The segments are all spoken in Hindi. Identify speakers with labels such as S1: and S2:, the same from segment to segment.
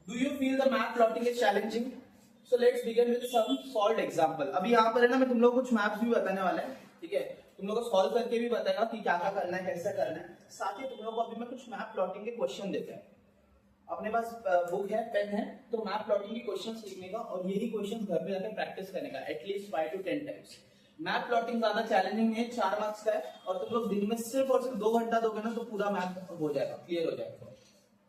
S1: Do you feel the map plotting is challenging? So let's begin with some solved example. अभी यहाँ पर है ना, मैं तुम लोग कुछ मैप्स भी बताने वाला है, ठीक है? तुम लोग को सॉल्व करके भी बताएगा कि क्या क्या करना है, कैसे करना है। साथ ही तुम लोग को अभी मैं कुछ मैप प्लॉटिंग के क्वेश्चन देते हैं। अपने पास बुक है, पेन है, तो मैप प्लॉटिंग के क्वेश्चंस लिखने का और यही क्वेश्चंस घर पे जाकर प्रैक्टिस करने का at least 5 to 10 times. Map plotting ज्यादा चैलेंजिंग है, 4 मार्क्स का है, और तुम लोग दिन में सिर्फ और सिर्फ 2 घंटा दोगे ना तो पूरा मैप हो जाएगा, क्लियर हो जाएगा।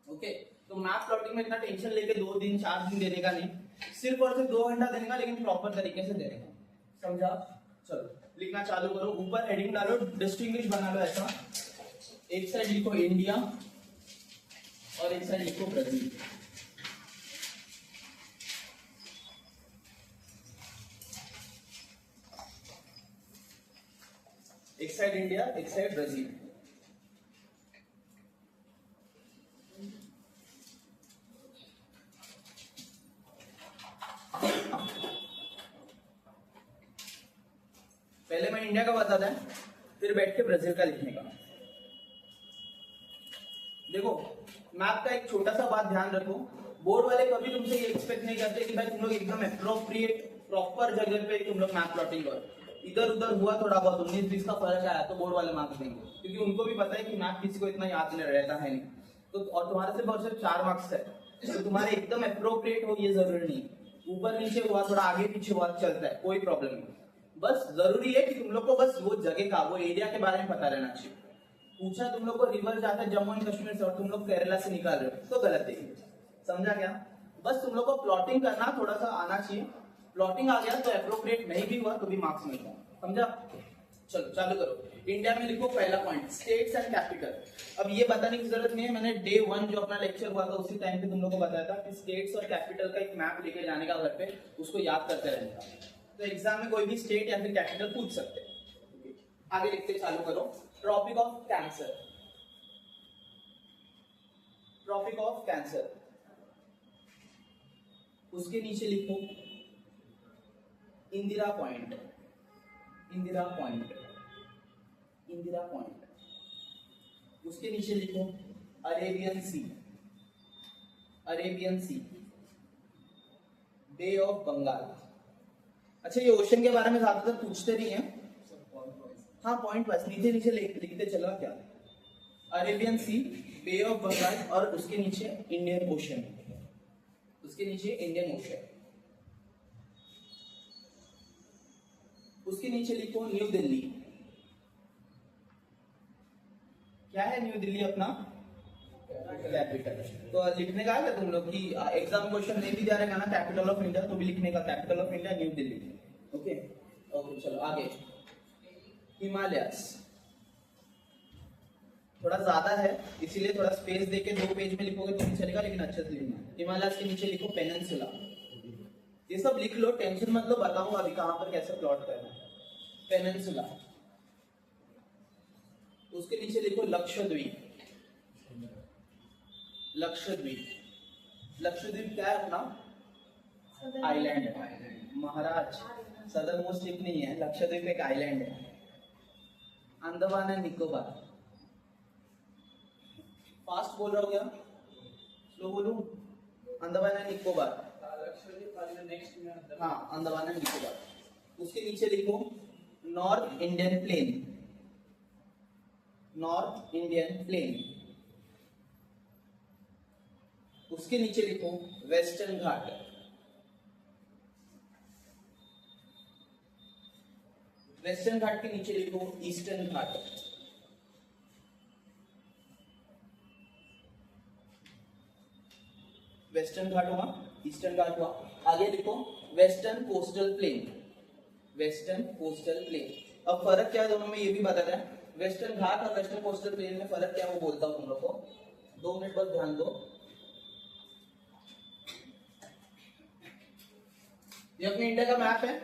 S1: ओके, तो मैप प्लॉटिंग में इतना टेंशन लेके 2 दिन 4 दिन देने का नहीं, सिर्फ और सिर्फ 2 घंटा देने का, लेकिन प्रॉपर तरीके से देने का। समझा? चलो लिखना चालू करो। ऊपर हेडिंग डालो, डिस्टिंग्विश बना लो ऐसा, एक साइड लिखो इंडिया और एक साइड लिखो ब्राजील। एक साइड इंडिया, एक साइड ब्राजील। पहले मैं इंडिया का बताता है, फिर बैठ के ब्राजील का लिखने का। देखो मैप का एक छोटा सा बात ध्यान रखो, बोर्ड वाले कभी तुमसे ये एक्सपेक्ट नहीं करते कि भाई तुम लोग एकदम एप्रोप्रिएट प्रॉपर जगह पे तुम लोग मैप प्लॉटिंग करो। इधर उधर हुआ थोड़ा बहुत 19-20 का फर्क आया तो बोर्ड वाले मार्क्स देंगे, क्योंकि उनको भी पता है कि मैप किसी को इतना याद नहीं रहता है नहीं तो, और तुम्हारे सिर्फ और सिर्फ 4 मार्क्स है, तो तुम्हारे एकदम एप्रोप्रिएट हो ये जरूरी नहीं। ऊपर नीचे हुआ, थोड़ा आगे पीछे हुआ, चलता है, कोई प्रॉब्लम नहीं। बस जरूरी है कि तुम लोग को बस वो जगह का, वो एरिया के बारे में पता रहना चाहिए। पूछा तुम लोग को रिवर जाता है जम्मू एंड कश्मीर से और तुम लोग केरला से निकाल रहे हो तो गलत है। समझा क्या? बस तुम लोग को प्लॉटिंग करना थोड़ा सा आना चाहिए। प्लॉटिंग आ गया तो एप्रोप्रिएट नहीं भी हुआ तो भी मार्क्स मिलता है। समझा? चलो चालू करो। इंडिया में लिखो पहला पॉइंट, स्टेट्स एंड कैपिटल। अब ये बताने की जरूरत नहीं है, मैंने डे 1 जो अपना लेक्चर हुआ था उसी टाइम पे तुम लोग को बताया था कि स्टेट्स और कैपिटल का एक मैप लेके जाने का घर पे, उसको याद करते रहने का। तो एग्जाम में कोई भी स्टेट या फिर कैपिटल पूछ सकते हैं। आगे लिखते चालू करो। Tropic of cancer, tropic of cancer, उसके नीचे लिखो Indira point, Indira point, Indira point. उसके नीचे लिखो Arabian sea, Arabian sea, bay of Bengal. अच्छा ये ओशन के बारे में ज्यादातर पूछते नहीं है, हाँ पॉइंट वाइज नीचे नीचे लिखते चलो क्या। Arabian sea, bay of Bengal और उसके नीचे इंडियन ओशन, उसके नीचे इंडियन ओशन। उसके नीचे लिखो न्यू दिल्ली। क्या है न्यू दिल्ली? अपना कैपिटल। तो लिखने का है तुम लोग की एग्जाम क्वेश्चन नहीं भी दिया रहेगा ना कैपिटल ऑफ इंडिया, तो भी लिखने का capital of India new Delhi. Okay okay चलो आगे। हिमालयस थोड़ा ज्यादा है इसीलिए थोड़ा स्पेस देके 2 पेज में लिखोगे तो भी चलेगा, लेकिन अच्छे से लिखना। हिमालयस के नीचे लिखो पेनिनसुला। ये सब लिख लो, टेंशन मत लो, बताऊंगा अभी कहां पर कैसे प्लॉट करना है। पेनिनसुला। उसके नीचे लिखो लक्षद्वीप, लक्षद्वीप। लक्षद्वीप क्या है अपना? आइलैंड है महाराज, सदर मोस्ट टिप नहीं है, लक्षद्वीप एक आइलैंड है। अंडमान एंड निकोबार। फास्ट बोल रहा हूँ क्या? स्लो बोलूं? अंडमान एंड निकोबार। हाँ अंडमान एंड निकोबार। उसके नीचे लिखो north Indian plane, north Indian plane. उसके नीचे लिखो वेस्टर्न घाट, वेस्टर्न घाट के नीचे लिखो ईस्टर्न घाट। वेस्टर्न घाट हुआ, ईस्टर्न घाट हुआ। आगे लिखो western coastal plain, western coastal plain. अब फर्क क्या है दोनों में ये भी बता रहा है। वेस्टर्न घाट और वेस्टर्न कोस्टल प्लेन में फर्क क्या है वो बोलता हूं तुम लोग को, 2 मिनट बस ध्यान दो। ये अपने इंडिया का मैप है,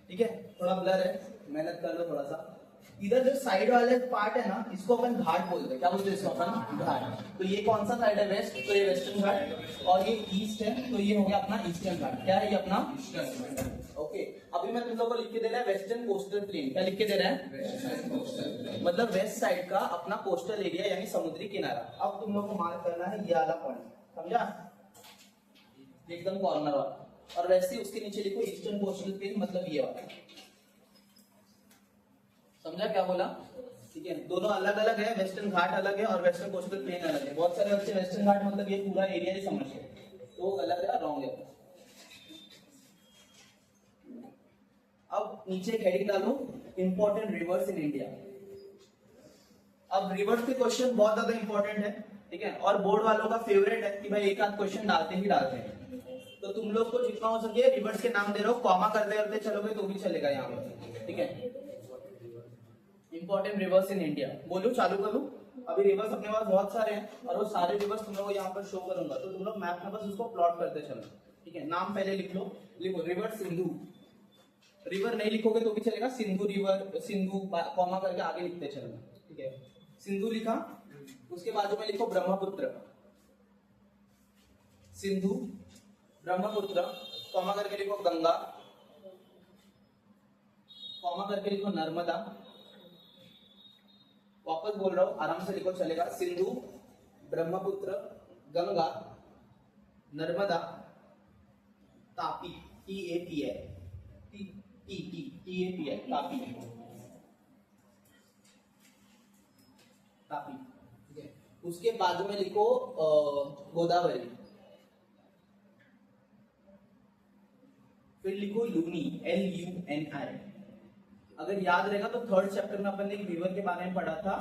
S1: ठीक है, थोड़ा ब्लर है, मेहनत कर लो थोड़ा सा। इधर जो साइड वाले पार्ट है ना, इसको अपन घाट बोलते हैं। क्या बोलते हैं इसको अपन? घाट। तो ये कौन सा साइड है? वेस्ट, तो ये वेस्टर्न घाट, और ये ईस्ट है तो ये हो गया अपना ईस्टर्न घाट। क्या है ये अपना? ईस्टर्न घाट। ओके अभी मैं तुम लोग को लिख के दे रहा है वेस्टर्न कोस्टल प्लेन। क्या लिख के दे रहा है? मतलब वेस्ट साइड का अपना कोस्टल एरिया यानी समुद्री किनारा। अब तुम लोग को मार्क करना है ये वाला पॉइंट, समझा? एकदम कॉर्नर वाला, और वैसे ही उसके नीचे लिखो ईस्टर्न कोस्टल प्लेन, मतलब ये वाला। समझा क्या बोला? ठीक है, दोनों अलग अलग है, वेस्टर्न घाट अलग है और वेस्टर्न कोस्टल प्लेन अलग है। बहुत सारे बच्चे वेस्टर्न घाट मतलब ये पूरा एरिया ही समझते हैं, तो अलग है, रॉन्ग है। अब नीचे एक हेडिंग डालो, इंपॉर्टेंट रिवर्स इन इंडिया। अब रिवर्स के क्वेश्चन बहुत ज्यादा इंपॉर्टेंट है, ठीक है, और बोर्ड वालों का फेवरेट है कि भाई एक आध क्वेश्चन डालते ही डालते हैं। तो तुम लोग को जितना हो सके रिवर्स के नाम दे रहे हो, कॉमा करते करते चलोगे तो भी चलेगा यहाँ पर, ठीक है। इंपॉर्टेंट रिवर्स इन इंडिया, बोलो चालू करूं? अभी रिवर्स अपने पास बहुत सारे हैं और वो सारे रिवर्स तुम लोग यहाँ पर शो करूंगा, तो तुम लोग मैप में बस उसको प्लॉट करते चलो, ठीक है। नाम पहले लिख लो, लिखो रिवर सिंधु। रिवर नहीं लिखोगे तो भी चलेगा, सिंधु रिवर, सिंधु कॉमा करके आगे लिखते चलो, ठीक है। सिंधु लिखा, उसके बाजू में लिखो ब्रह्मपुत्र, सिंधु ब्रह्मपुत्र, कॉमा करके लिखो गंगा, कॉमा करके लिखो नर्मदा। वापस बोल रहा हूं, आराम से लिखो चलेगा, सिंधु ब्रह्मपुत्र गंगा नर्मदा तापी, TAPI, TAPI, तापी, तापी, ठीक है। उसके बाजू में लिखो गोदावरी, फिर लिखो लूनी, LUNI। अगर याद रहेगा तो थर्ड चैप्टर में अपन ने एक रिवर के बारे में पढ़ा था।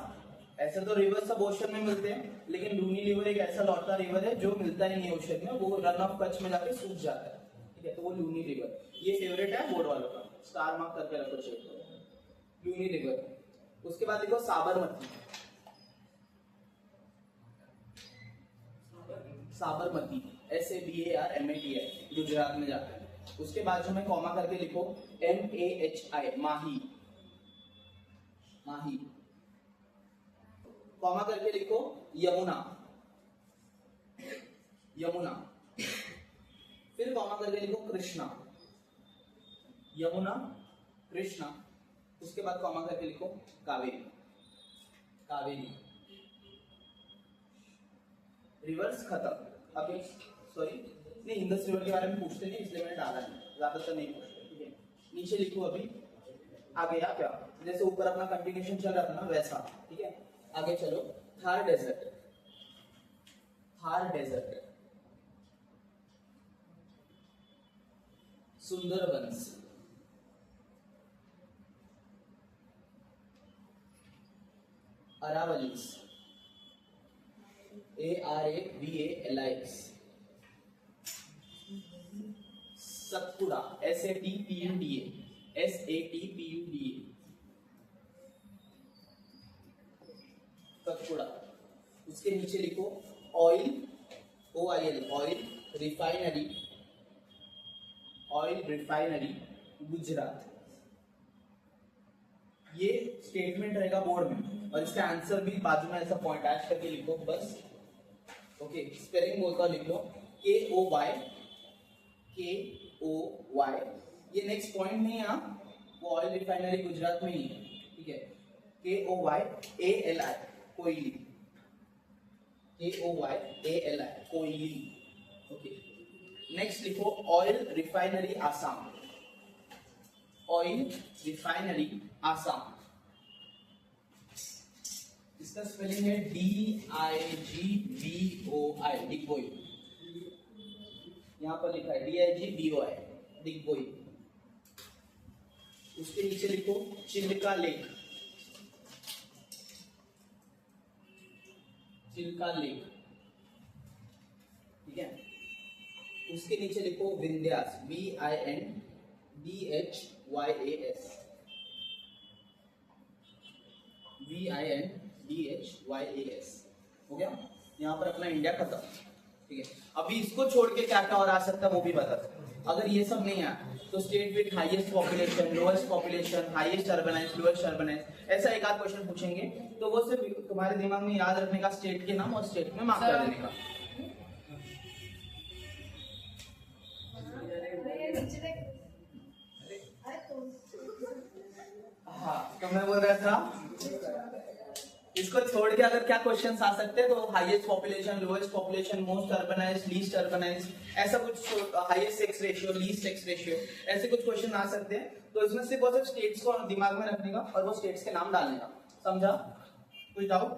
S1: ऐसे तो रिवर सब ओशन में मिलते हैं, लेकिन लूनी रिवर एक ऐसा लौटता रिवर है जो मिलता ही नहीं ओशन में, वो रन ऑफ कच्छ में जाके सूख जाता है, ठीक है। तो वो लूनी रिवर, ये फेवरेट है बोर्ड वालों का, स्टार मार्क करके रखो चेक करो, लूनी रिवर। उसके बाद देखो साबरमती, साबरमती SABARMATI, गुजरात में जाता है। उसके बाजू में कॉमा करके लिखो MAHI, माही, माही, कॉमा करके लिखो यमुना, यमुना, फिर कॉमा करके लिखो कृष्णा, यमुना कृष्णा। उसके बाद कॉमा करके लिखो कावेरी, कावेरी। रिवर्स खत्म। अभी सॉरी नहीं, इंडस रिवर के बारे में पूछते नहीं, इसलिए मैंने डाला नहीं, ज्यादातर नहीं पूछते, ठीक है। नीचे लिखो अभी, आगे या क्या, जैसे ऊपर अपना कंटिन्यूएशन चल रहा था ना वैसा, ठीक है। आगे चलो, Thar desert, Thar desert, Sundarbans, Aravallis, ARAVALIX, Satpura, SATPUDA, Satpura. उसके नीचे लिखो oil, OIL, oil refinery, oil refinery Gujarat. ये स्टेटमेंट रहेगा बोर्ड में, और इसका आंसर भी बाजू में ऐसा पॉइंट ऐड करके लिखो बस, ओके। स्पेलिंग बोलता लिख लो, KOY, ये नेक्स्ट पॉइंट नहीं है, वो ऑयल रिफाइनरी गुजरात में ही है, ठीक है। KOYALI, कोयली, KOYALI, कोयली, ओके। नेक्स्ट लिखो oil refinery Assam, oil refinery Assam. इसका स्पेलिंग है DIGBOI, डिगबोई, यहाँ पर लिखा है DIGBOI, डिगबोई। उसके नीचे लिखो चिल्का लेक, चिल्का लेक, ठीक है। उसके नीचे लिखो विंध्यास, VINDHYAS, VINDHYAS, हो गया। यहाँ पर अपना इंडिया खत्म, ठीक है। अभी इसको छोड़ के क्या क्या और आ सकता है वो भी बता सकते। अगर ये सब नहीं आया तो state with highest population, lowest population, highest urbanised, lowest urbanised, ऐसा एक आध क्वेश्चन पूछेंगे, तो वो सिर्फ तुम्हारे दिमाग में याद रखने का, स्टेट के नाम और स्टेट में मार्क कर देने का। हाँ, तो मैं बोल रहा था इसको इसको छोड़ के अगर क्या क्वेश्चंस आ सकते हैं तो highest population, lowest population, most urbanised, least urbanised, ऐसा कुछ, highest sex ratio, least sex ratio, ऐसे कुछ क्वेश्चन आ सकते हैं। तो इसमें सिर्फ और सिर्फ स्टेट्स को दिमाग में रखने का और वो स्टेट्स के नाम डालने का, समझा? कोई डाउट?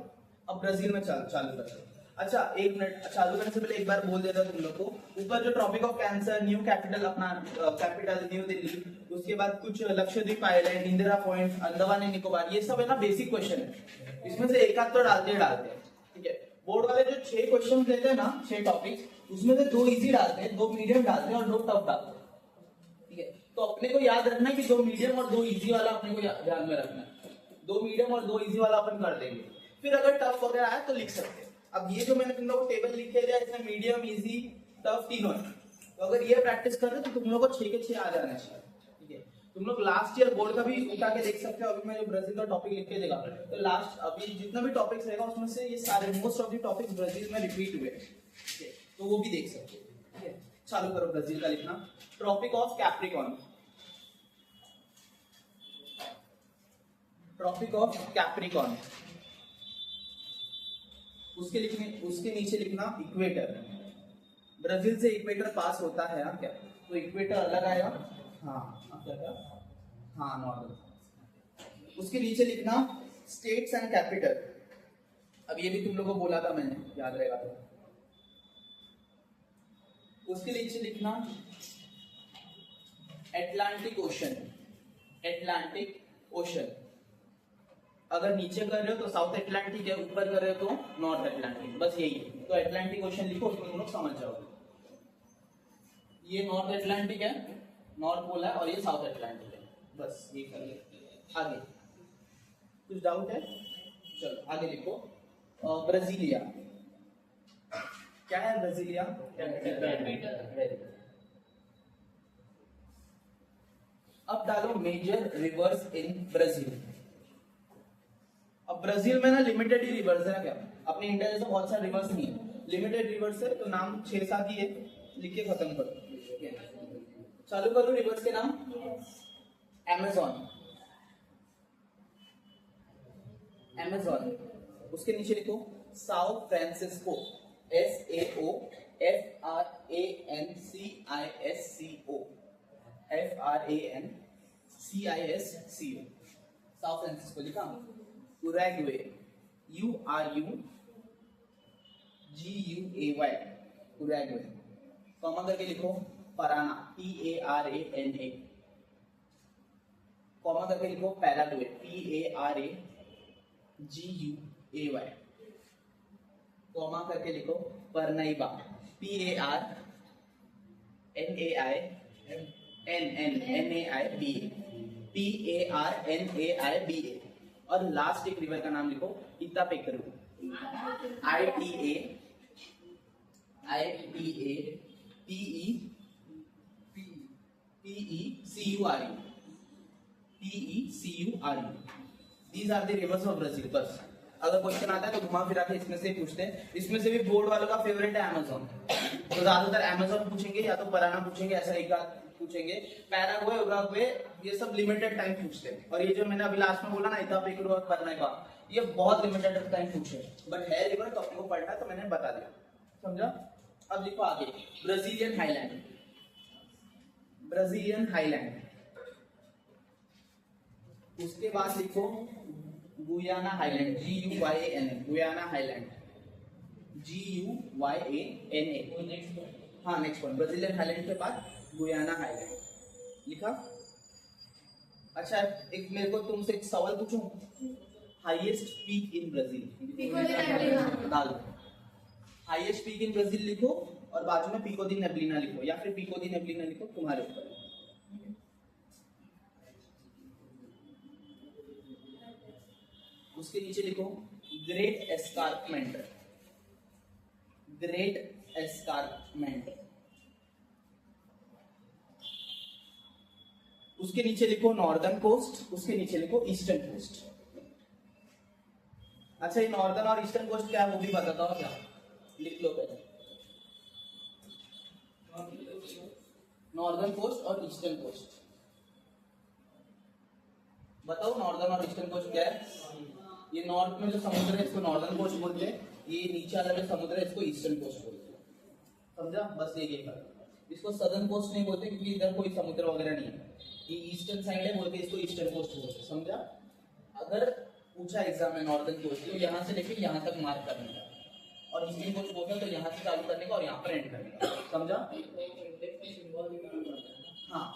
S1: अब ब्राजील में चालू करते हैं। अच्छा, एक मिनट चालू करने से पहले एक बार बोल देता तुम लोग को, ऊपर जो tropic of cancer, new capital अपना कैपिटल न्यू दिल्ली, उसके बाद कुछ Lakshadweep island, Indira point, Andaman and Nicobar, ये सब है ना बेसिक क्वेश्चन है। इसमें से एक आध तो डालते हैं, ठीक है? बोर्ड वाले जो 6 क्वेश्चन देते हैं ना, 6 टॉपिक, उसमें से 2 इजी डालते हैं, 2 मीडियम डालते हैं और 2 टफ डालते हैं, ठीक है? तो अपने को याद रखना है कि 2 मीडियम और 2 इजी वाला अपने को ध्यान में रखना है। 2 मीडियम और 2 इजी वाला अपन कर देंगे, फिर अगर टफ वगैरह आए तो लिख सकते हैं। अब ये जो मैंने तुम लोगों को टेबल लिखे दिया, इसमें मीडियम, इजी, टफ तीनों है। तो अगर ये प्रैक्टिस कर रहे तो तुम लोगों को 6 के 6 आ जाना चाहिए, ठीक है? तुम लोग लास्ट ईयर बोर्ड का भी उठा के देख सकते हो। अभी मैं जो ब्राजील का टॉपिक लिख के देगा, तो लास्ट अभी जितना भी टॉपिक्स रहेगा उसमें से ये सारे most of the topics Brazil में रिपीट हुए, ठीक है? तो वो भी देख सकते हो, ठीक है? चालू करो ब्राजील का लिखना। Tropic of Capricorn, tropic of Capricorn, उसके नीचे लिखना इक्वेटर। ब्राजील से इक्वेटर पास होता है क्या? तो इक्वेटर अलग आएगा, हाँ क्या, हाँ नॉर्दर्न। उसके नीचे लिखना स्टेट्स एंड कैपिटल। अब ये भी तुम लोगों को बोला था मैंने, याद रहेगा तो। उसके नीचे लिखना एटलांटिक ओशन, एटलांटिक ओशन। अगर नीचे कर रहे हो तो साउथ अटलांटिक है, ऊपर कर रहे हो तो नॉर्थ अटलांटिक, बस यही है। तो अटलांटिक ओशन लिखो, उसमें तुम लोग समझ जाओगे। ये नॉर्थ अटलांटिक है, नॉर्थ पोल है, और ये साउथ अटलांटिक है, बस ये कर ले। आगे कुछ डाउट है? चलो आगे लिखो। ब्राजीलिया, क्या है ब्राजीलिया? अब डालो मेजर रिवर्स इन ब्राजील। अब ब्राजील में ना लिमिटेड ही रिवर्स है क्या? अपने इंडिया जैसा बहुत सारे रिवर्स नहीं है, लिमिटेड रिवर्स है। तो नाम 6-7 ही है, लिख के खत्म करो। चालू करो रिवर्स के नाम। Amazon, Amazon. उसके नीचे लिखो Sao Francisco, SAOFRANCISCO, FRANCISCO, Sao Francisco लिखा। Uruguay, URUGUAY, Uruguay. कॉमा करके लिखो पराना, PARANA। कॉमा करके लिखो पैराग्वे, PARAGUAY। कॉमा करके लिखो परनाइबा, PARNAIBA। और लास्ट एक रिवर का नाम लिखो इतापेकरू, ITAPECURE। These are the rivers of Brazil। बस अगर क्वेश्चन आता है तो घुमा फिरा के इसमें से पूछते हैं। इसमें से भी बोर्ड वालों का फेवरेट है अमेज़न, तो ज्यादातर अमेज़न पूछेंगे या तो पराना पूछेंगे, ऐसा एक पूछेंगे। पैराग्वे, उरुग्वे, ये सब लिमिटेड टाइम पूछते हैं। और ये जो मैंने अभी लास्ट में बोला ना इतापेकरू और परनाइबा, ये बहुत लिमिटेड टाइम पूछे, बट है रिवर तो आपको पढ़ना है, तो मैंने बता दिया, समझा? अब लिखो आगे ब्राजीलियन हाईलैंड, ब्राजीलियन हाईलैंड। उसके बाद लिखो Guyana highland, GUYANA, Guyana highland, GUYANA। हाँ नेक्स्ट वन, ब्राजीलियन हाईलैंड के बाद गुयाना हाईलैंड लिखा। अच्छा एक मेरे को तुमसे एक सवाल पूछूं, हाईएस्ट पीक इन ब्राजील डाल दो। हाईएस्ट पीक इन ब्राजील लिखो और बाजू में पिको दी नेबलिना लिखो, या फिर पिको दी नेबलिना लिखो, तुम्हारे ऊपर। उसके नीचे लिखो ग्रेट एस्कार्पमेंट, ग्रेट एस्कार्पमेंट। उसके नीचे लिखो नॉर्दर्न कोस्ट, उसके नीचे लिखो ईस्टर्न कोस्ट। अच्छा ये नॉर्दर्न और ईस्टर्न कोस्ट क्या है वो भी बताता हूँ क्या? लिख लो पहले, नॉर्दर्न कोस्ट और ईस्टर्न कोस्ट बताओ। नॉर्दर्न और ईस्टर्न कोस्ट क्या है? ये नॉर्थ में जो समुद्र है इसको नॉर्दर्न कोस्ट बोलते हैं, ये नीचे वाला जो समुद्र है इसको ईस्टर्न कोस्ट बोलते हैं। समझा? बस ये फर्क। इसको सदर्न कोस्ट नहीं बोलते क्योंकि इधर कोई समुद्र वगैरह नहीं है, ये ईस्टर्न साइड है बोलते इसको ईस्टर्न कोस्ट बोलते हैं। समझा? अगर पूछा एग्जाम में नॉर्दर्न कोस्ट तो यहाँ से लेके यहाँ तक मार्क करने का, और ईस्टर्न कोस्ट बोलते तो यहाँ से चालू करने का और यहाँ पर एंड करने का। समझा? हाँ,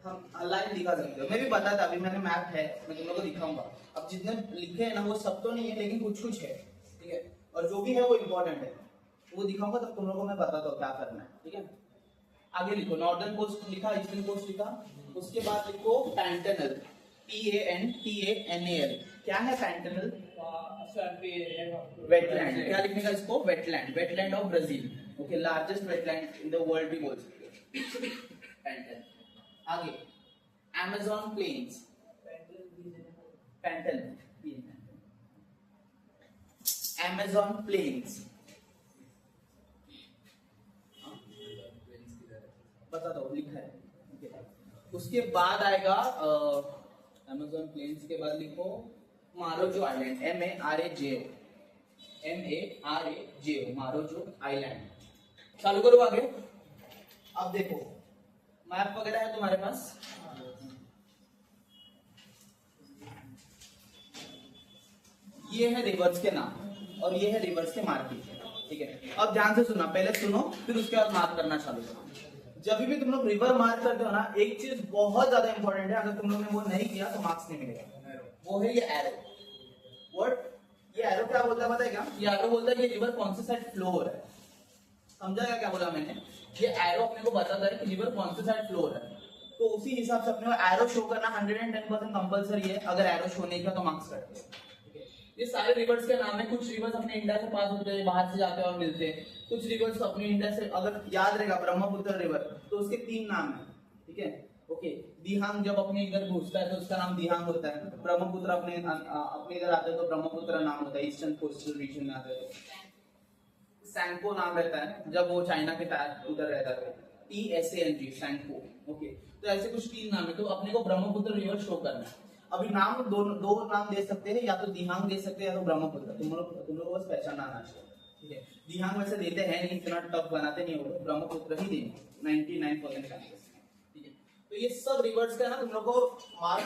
S1: हम लाइन दिखा सकते हो, मैं भी बता था, अभी मैंने मैप है, मैं तुम लोगों को दिखाऊंगा। अब जितने लिखे हैं ना वो सब तो नहीं है लेकिन कुछ कुछ है, ठीक है, और जो भी है वो इम्पोर्टेंट है, वो दिखाऊंगा तब तुम लोगों को मैं बताता हूँ क्या करना है। ठीक है, आगे लिखो, नॉर्दर्न कोस्ट लिखा, ईस्टर्न कोस्ट लिखा, उसके बाद लिखो पैंटेनल, PANTANAL। क्या है पैंटेनल? वेटलैंड। क्या लिखने का इसको? Wetland, wetland of Brazil. Okay, largest wetland in the world भी बोल सकते हो, पैंटेनल। आगे अमेज़न प्लेन्स, पैंटेनल, अमेज़न प्लेन्स, बता दो, लिखा है। उसके बाद आएगा अमेज़न प्लेन्स के बाद लिखो मारोजो आइलैंड, MARAJO, मारोजो आइलैंड। चालू करो आगे। अब देखो मैप वगैरह है तुम्हारे पास, ये है रिवर्स के नाम और ये है रिवर्स के मार्किंग। ठीक है, अब ध्यान से सुना, पहले सुनो फिर उसके बाद मार्क करना चालू करो। जब भी तुम लोग रिवर मार्क करते हो ना, एक चीज बहुत ज्यादा इंपॉर्टेंट है, अगर तुम लोग ने वो नहीं किया तो मार्क्स नहीं मिलेगा, वो है ये एरो। व्हाट? ये एरो क्या बोलता है पता है क्या? ये एरो बोलता है कि रिवर कौन से साइड फ्लो हो रहा है। समझा क्या बोला मैंने? ये एरो अपने को बताता है कि रिवर कौन से साइड फ्लो हो रहा है, तो उसी हिसाब से अपने को एरो शो करना 110% कंपलसरी है। अगर एरो शो नहीं किया तो मार्क्स कटते हैं। ये सारे रिवर्स के नाम है, कुछ रिवर्स अपने इंडिया से पास होते हैं, बाहर से जाते हैं और मिलते हैं, कुछ रिवर्स अपने इंडिया से, अगर याद रहेगा ब्रह्मपुत्र रिवर तो उसके 3 नाम है। ठीक है, ओके, दिहांग जब अपने इधर घुसता है तो उसका नाम दिहांग होता है, ब्रह्मपुत्र अपने इधर आते हैं तो ब्रह्मपुत्र नाम होता है, ईस्टर्न कोस्टल रीजन में आते हैं। सैंको नाम रहता है जब वो चाइना के उधर रहता है, TSANG, सैंको। ओके, तो ऐसे कुछ 3 नाम है, तो अपने को ब्रह्मपुत्र रिवर शो करना है। अभी नाम दो नाम दे सकते हैं, या तो दिहांग दे सकते हैं या तो ब्रह्मपुत्र, तुम लोग बस पहचानना आना चाहिए। ठीक है, दिहांग वैसे देते हैं नहीं, इतना टफ बनाते नहीं हो, ब्रह्मपुत्र ही देंगे 99% चांसेस। ठीक है, तो ये सब रिवर्स का ना तुम लोग को मार्क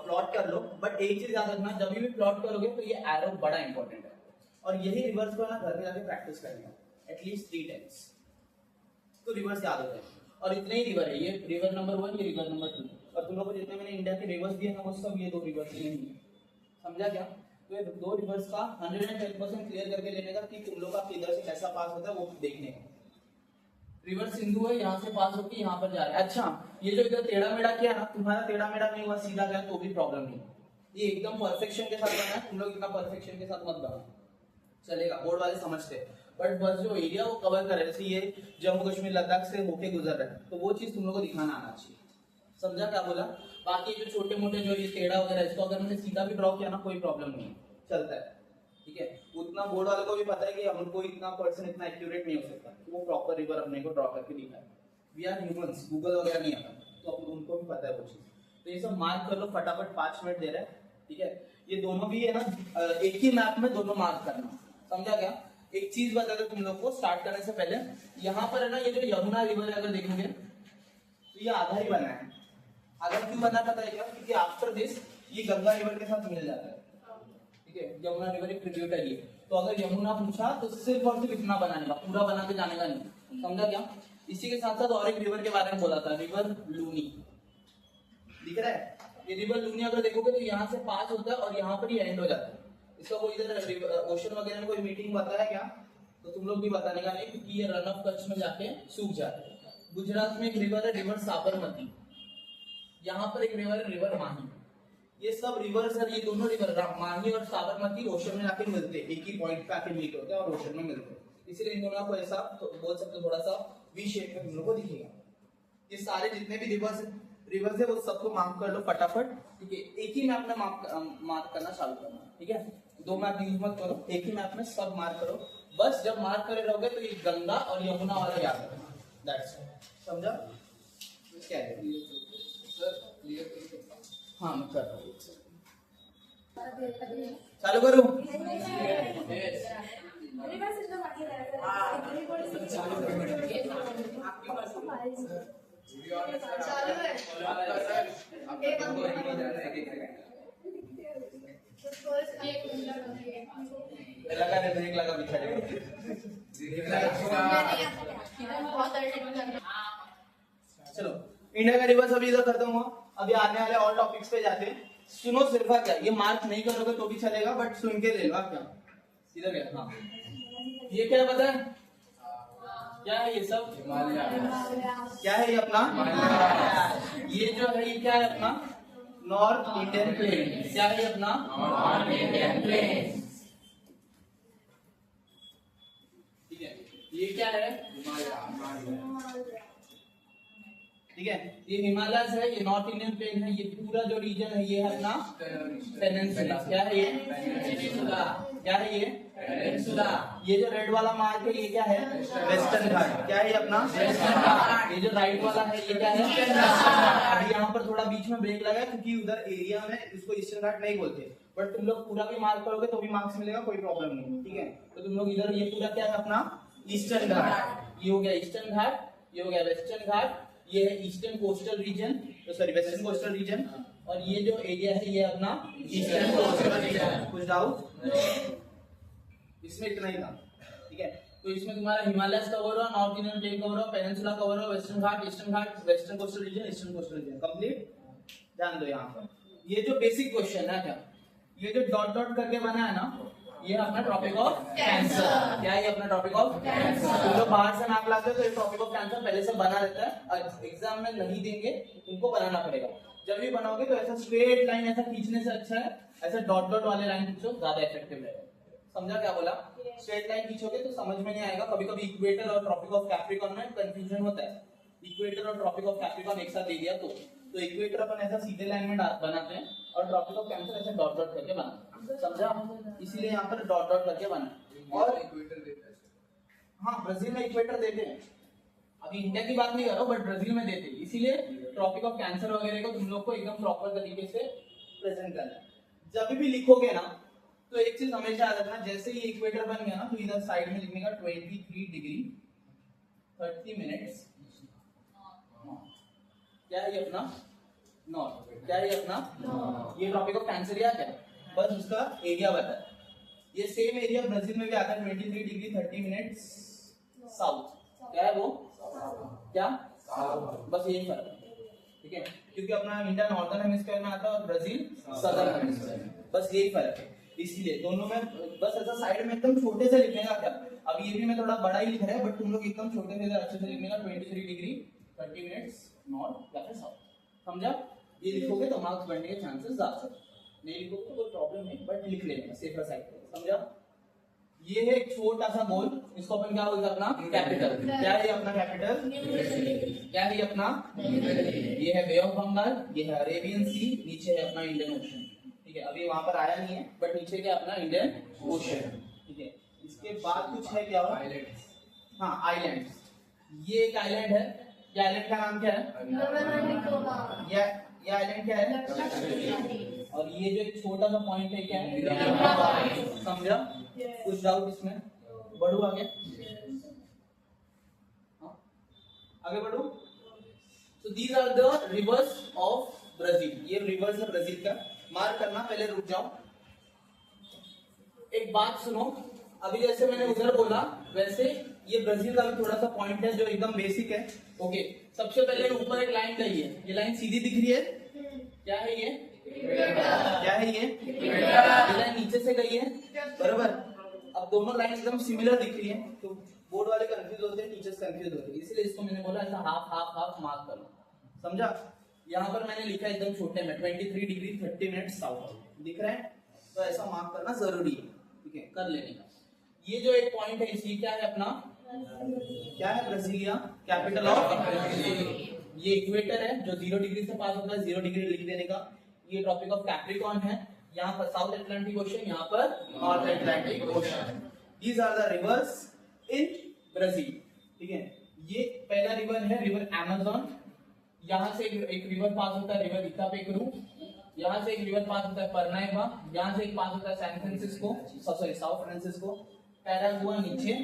S1: प्लॉट कर लो, बट एक चीज याद रखना, जब भी प्लॉट करोगे तो ये एरो बड़ा इंपॉर्टेंट है, और यही रिवर्स को ना घर में जाके प्रैक्टिस करना एटलीस्ट 3 टाइम्स, तो रिवर्स याद हो जाए। और इतने ही रिवर है, ये रिवर नंबर 1, ये रिवर नंबर 2, और तुम लोग को जितने मैंने इंडिया के रिवर्स दिए ना वो सब ये 2 रिवर्स ही नहीं है। समझा क्या? तो ये 2 रिवर्स का 110% क्लियर करके लेने का कि तुम लोग का किधर से कैसा पास होता है वो देखने का। रिवर सिंधु है, यहाँ से पास होकर यहाँ पर जा रहा है। अच्छा, ये जो इधर टेढ़ा मेढ़ा किया ना, तुम्हारा टेढ़ा मेढ़ा नहीं हुआ, सीधा गया तो भी प्रॉब्लम नहीं, ये एकदम परफेक्शन के साथ बना है। तुम लोग इतना परफेक्शन के साथ मत बना, चलेगा, बोर्ड वाले समझते हैं, बट बस जो एरिया वो कवर करे, जैसे ये जम्मू कश्मीर लद्दाख से होके गुजर रहा है, तो वो चीज तुम लोग को दिखाना आना चाहिए। समझा क्या बोला? बाकी जो छोटे मोटे जो ये टेढ़ा वगैरह, इसको अगर हमने सीधा भी ड्रॉ किया ना कोई प्रॉब्लम नहीं है, चलता है। ठीक है, उतना बोर्ड वाले को भी पता है कि हमको इतना पर्सन इतना एक्यूरेट नहीं हो सकता कि वो प्रॉपर रिवर अपने को ड्रॉ करके दिखाए। वी आर ह्यूमंस, गूगल वगैरह नहीं आता, तो उनको भी पता है वो चीज। तो ये सब मार्क कर लो फटाफट, 5 मिनट दे रहे हैं। ठीक है, ये दोनों भी है ना, एक ही मैप में दोनों मार्क करना। समझा क्या? एक चीज बता दो तुम लोग को स्टार्ट करने से पहले, यहाँ पर है ना ये जो यमुना रिवर है, अगर देखोगे तो ये आधा ही बना है। आधा क्यों बना पता है क्या? क्योंकि आफ्टर दिस ये गंगा रिवर के साथ मिल जाता है। ठीक है, यमुना रिवर एक ट्रिब्यूटरी है, तो अगर यमुना पूछा तो सिर्फ और सिर्फ इतना बनाने का, पूरा बना के जाने का नहीं। समझा क्या? इसी के साथ साथ और एक रिवर के बारे में बोला था, रिवर लूनी, दिख रहा है? ये रिवर लूनी अगर देखोगे तो यहाँ से पास होता है और यहाँ पर ही एंड हो जाता है। इसका कोई इधर ओशन वगैरह में कोई मीटिंग बताया क्या? तो तुम लोग भी बताने का नहीं, क्योंकि ये रन ऑफ कच्छ में जाके सूख जाता है। गुजरात में एक रिवर है, रिवर साबरमती, यहाँ पर एक रिवर है, रिवर माही। ये सब रिवर्स है, ये दोनों रिवर माही और साबरमती ओशन में जाके मिलते हैं, एक ही पॉइंट पे आके मीट होते हैं और ओशन में मिलते हैं, इसलिए इन दोनों को ऐसा तो बोल सकते थोड़ा सा वी शेप में तुम लोग को दिखेगा। ये सारे जितने भी रिवर्स है वो सबको मार्क कर लो फटाफट। ठीक है, एक ही मैप में मार्क करना चालू करना। ठीक है, 2 मैप यूज मत करो, एक ही मैप में सब मार्क करो। बस जब मार्क करे रहोगे तो ये गंगा और यमुना वाला याद रखना, दैट्स इट। समझा? क्या है? हाँ, मैं कर रहा हूँ। चालू करू. लगा दे ब्रेक लगा बिछाड़े. चलो इंडिया का रिवर्स अभी इधर खत्म हुआ. अभी आने वाले और टॉपिक्स पे जाते हैं. सुनो सिर्फ क्या ये मार्क नहीं करोगे तो भी चलेगा बट सुन के ले लो. क्या इधर गया. हाँ ये क्या पता है क्या है ये सब. क्या है ये अपना. ये जो है ये क्या है अपना नॉर्थ इंडियन प्लेन. क्या है ये अपना नॉर्थ इंडियन प्लेन. ठीक है ये क्या है ठीक है ये हिमालय है. ये नॉर्थ इंडियन प्लेन है. ये पूरा जो रीजन है ये है अपना पेनिनसुला. क्या है ये पेनिनसुला. क्या है ये पेनिनसुला. ये जो रेड वाला मार्क है ये क्या है वेस्टर्न घाट. क्या है ये अपना वेस्टर्न घाट. ये जो राइट वाला है ये क्या है अभी यहाँ पर थोड़ा बीच में ब्रेक लगा है क्योंकि उधर एरिया में इसको ईस्टर्न घाट नहीं बोलते. बट तुम लोग पूरा भी मार्क करोगे तो भी मार्क्स मिलेगा कोई प्रॉब्लम नहीं. ठीक है तो तुम लोग इधर ये पूरा क्या है अपना ईस्टर्न घाट. ये हो गया ईस्टर्न घाट. ये हो गया वेस्टर्न घाट. ये है eastern coastal region sorry western coastal region. और ये जो एरिया है ये अपना ईस्टर्न कोस्टल रीजन. कुछ डाउट इसमें इतना ही था. ठीक है तो इसमें तुम्हारा हिमालय कवर हो नॉर्थ इंडियन प्लेन कवर हो पेनिनसुला कवर हो western Ghat eastern Ghat western coastal region eastern coastal region complete. ध्यान दो यहाँ पर ये जो बेसिक क्वेश्चन है क्या ये जो डॉट डॉट करके बना है ना ये अपना टॉपिक ऑफ कैंसर. क्या है ये अपना टॉपिक ऑफ कैंसर. तुम लोग बाहर से नाम लाते हो तो ये टॉपिक ऑफ कैंसर पहले से बना रहता है. एग्जाम में नहीं देंगे तुमको बनाना पड़ेगा. जब भी बनाओगे तो ऐसा स्ट्रेट लाइन ऐसा खींचने से अच्छा है ऐसा डॉट डॉट वाले लाइन खींचो ज्यादा इफेक्टिव रहेगा. समझा क्या बोला. स्ट्रेट लाइन खींचोगे तो समझ में नहीं आएगा. कभी कभी इक्वेटर और ट्रॉपिक ऑफ कैप्रिकॉर्न में कंफ्यूजन होता है. इक्वेटर और ट्रॉपिक ऑफ कैप्रिकॉर्न एक साथ दे दिया तो इक्वेटर अपन ऐसा सीधे लाइन में बनाते हैं और ट्रॉपिक ऑफ कैंसर ऐसे डॉट डॉट करके बनाते हैं. समझा. इसीलिए यहाँ पर डॉट डॉट करके बना. और इक्वेटर देते हैं. हाँ ब्राजील में इक्वेटर देते हैं. अभी इंडिया की बात नहीं कर रहा हूँ बट ब्राजील में देते हैं. इसीलिए ट्रॉपिक ऑफ कैंसर वगैरह को तुम लोग को एकदम प्रॉपर तरीके से प्रेजेंट करना है. जब भी लिखोगे ना तो एक चीज हमेशा याद रखना. जैसे ये इक्वेटर बन गया ना तो इधर साइड में लिखने का 23 डिग्री 30 मिनट्स. क्या है ये अपना नॉर्थ. क्या है ये अपना ये टॉपिक ऑफ कैंसर या क्या बस उसका एरिया बता है. ये सेम एरिया ब्राजील में भी आता है 23 डिग्री 30 मिनट्स साउथ. क्या है वो क्या बस यही फर्क है. ठीक है क्योंकि अपना इंडिया नॉर्दर्न हेमिस्फीयर में आता है और ब्राजील सदर्न हेमिस्फीयर में. बस यही फर्क है. इसलिए दोनों में बस ऐसा साइड में एकदम छोटे से लिखने का क्या. अब ये भी मैं थोड़ा बड़ा ही लिख रहा है बट तुम लोग एकदम छोटे से अच्छे से लिखने का 23 डिग्री 30 मिनट्स नॉर्थ या फिर साउथ. समझा. ये लिखोगे तो मार्क्स बढ़ने के चांसेस ज्यादा है. नहीं लिखोगे तो कोई प्रॉब्लम नहीं बट लिख लेना सेफर साइड पे. समझा. ये है एक छोटा सा गोल. इसको अपन क्या बोलते हैं अपना कैपिटल. क्या है ये अपना कैपिटल. क्या है ये अपना ये है बे ऑफ बंगाल. ये है अरेबियन सी. नीचे है अपना इंडियन ओशन. ठीक है अभी वहां पर आया नहीं है बट नीचे क्या अपना इंडियन ओशन. ठीक है इसके बाद कुछ है क्या आइलैंड्स. हाँ आइलैंड्स. ये एक आइलैंड है. ये आइलैंड का नाम क्या है ये आइलैंड क्या है और ये जो एक छोटा सा पॉइंट है क्या है. समझा. कुछ डाउट इसमें. बढ़ू आगे. आगे बढ़ू. So these are the rivers of Brazil. ये रिवर्स है ब्राजील का. मार्क करना. पहले रुक जाओ. एक बात सुनो. अभी जैसे मैंने उधर बोला वैसे ये ब्राजील का भी थोड़ा सा पॉइंट है जो एकदम बेसिक है. ओके सबसे पहले ऊपर एक लाइन गई है. ये लाइन सीधी दिख रही है. क्या है ये क्या है ये लाइन नीचे से गई है बराबर. अब दोनों लाइन एकदम सिमिलर दिख रही है तो बोर्ड वाले कंफ्यूज होते हैं टीचर्स कंफ्यूज होते हैं. इसलिए इसको मैंने बोला ऐसा हाफ हाफ हाफ मार्क करो. समझा. यहाँ पर मैंने लिखा है एकदम छोटे में 23 डिग्री 30 मिनट्स साउथ दिख रहा है तो ऐसा मार्क करना जरूरी है. ठीक है कर लेने का. ये जो एक पॉइंट है इसी क्या है अपना क्या है ब्राजीलिया कैपिटल ऑफ. ये इक्वेटर है जो 0 डिग्री से पास होता है. 0 डिग्री लिख देने का. ये टॉपिक ऑफ कैप्रिकॉर्न है. यहाँ पर साउथ अटलांटिक ओशन. यहाँ पर north Atlantic ocean. These are the rivers in Brazil. ठीक है ये पहला रिवर है रिवर अमेज़न. यहाँ से एक रिवर पास होता है रिवर इतापेक्रू. यहाँ से एक रिवर पास होता है परनाइवा, यहाँ से एक पास होता है San Francisco, sorry Sao Francisco, Paraguay नीचे,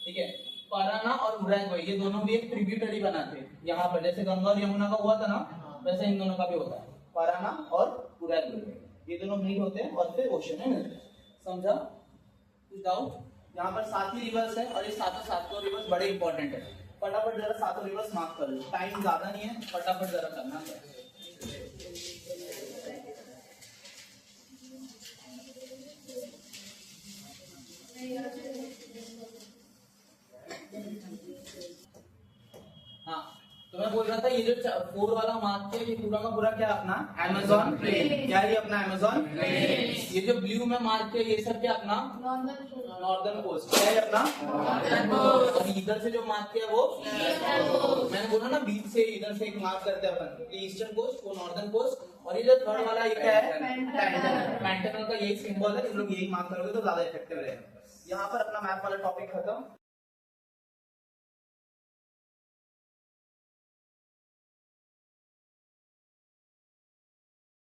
S1: ठीक है। पाराना और उरुग्वे ये दोनों भी एक ट्रिब्यूटरी बनाते हैं यहाँ पर, जैसे गंगा और यमुना का हुआ था ना, वैसे इन दोनों का भी होता है, पाराना और उरुग्वे ये दोनों मीट होते हैं और फिर ओशन में मिलते हैं। समझा? कुछ डाउट? यहाँ पर 7 ही रिवर्स है और ये सातों रिवर्स बड़े इंपॉर्टेंट है। फटाफट जरा 7 रिवर्स मार्क कर लो, टाइम ज्यादा नहीं है, फटाफट जरा करना है। हाँ, तो मैं बोल रहा था ये जो 4 वाला मार्क है ये पूरा का पूरा क्या अपना अमेज़न प्लेन, क्या ये अपना अमेज़न प्लेन। ये जो ब्लू में मार्क है ये सब क्या अपना नॉर्दर्न कोस्ट, क्या है अपना नॉर्दर्न कोस्ट। और इधर से जो मार्क किया वो मैंने बोला ना बीच से इधर से एक मार्क करते हैं अपन, ये ईस्टर्न कोस्ट, वो नॉर्दर्न कोस्ट। और ये जो थर्ड वाला ये क्या है पैंटेनल का यही सिंबल है, तुम लोग यही मार्क करोगे तो ज्यादा इफेक्टिव रहेगा। यहाँ पर अपना मैप वाला टॉपिक खत्म।